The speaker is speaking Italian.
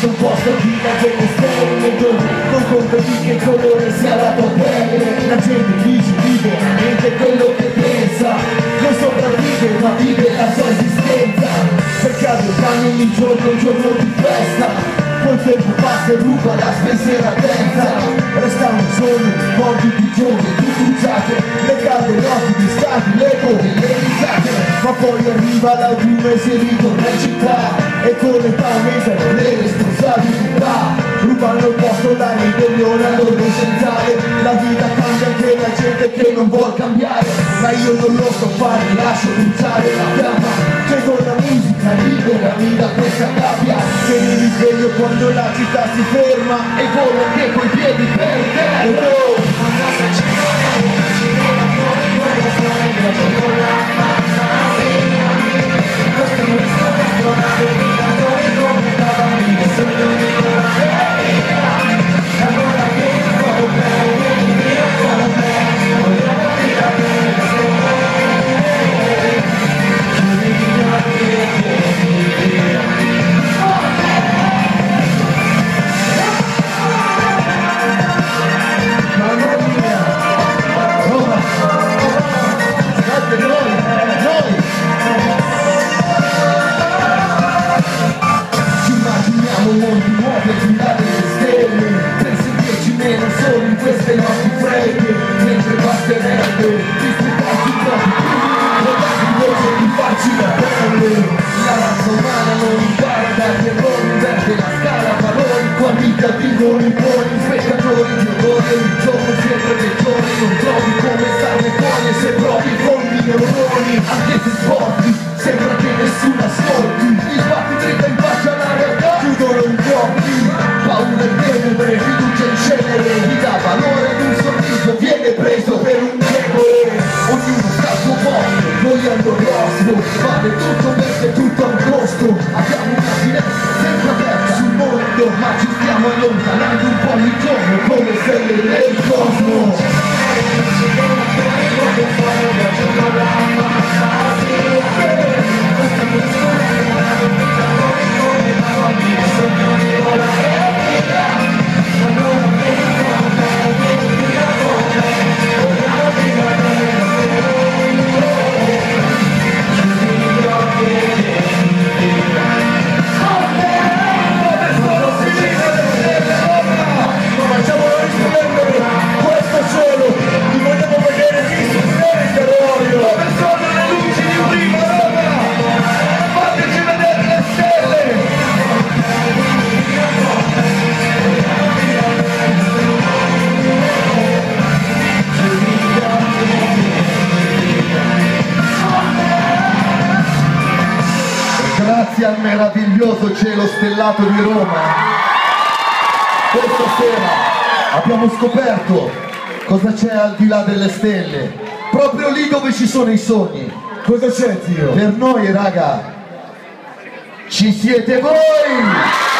Un posto di delle stelle dove non conta di che colore sia la tua pelle. La gente dice vive niente quello che pensa, non sopravvive ma vive la sua esistenza. Per caso fanno ogni giorno un giorno di festa, poi il tempo passa e ruba la spensieratezza. Restano solo morti di giorni, di bruciate, le case, notti di stati, le cose, le risate. Ma poi arriva l'autunno e si ritorna in città, e con l'età aumentano le responsabilità. Rubano il posto la ribellione all'adolescenziale. La vita cambia anche la gente che non vuol cambiare, ma io non lo so fare, lascio bruciare la fiamma. Chiedo la musica, liberami da questa gabbia. Se mi risveglio quando la città si ferma e volo anche coi piedi per terra. Queste notti fredde, mentre basterebbe disputarsi troppi primi, invece di farci la pelle. La razza umana non impara dagli errori, inverte la scala, valori, qualitativo, imponi, spettatori di orrore, ogni giorno sempre peggiore, non trovi come starne fuori e se provi fondi neuroni, anche se sporti, sembra che nessuno ascolti, ti sbatti dritta in faccia alla realtà, chiudono gli occhi, paura e tenebre, fiducia in cenere, gli dà valore ad un sorriso, viene preso per un debole. Ognuno sta al suo posto, noi al nostro, vale tutto perché tutto ha un costo. Abbiamo una finestra sempre aperta sul mondo, ma ci stiamo allontanando un po' ogni giorno come stelle del cosmo. Grazie al meraviglioso cielo stellato di Roma, questa sera abbiamo scoperto cosa c'è al di là delle stelle, proprio lì dove ci sono i sogni. Cosa c'è, zio? Per noi, raga, ci siete voi!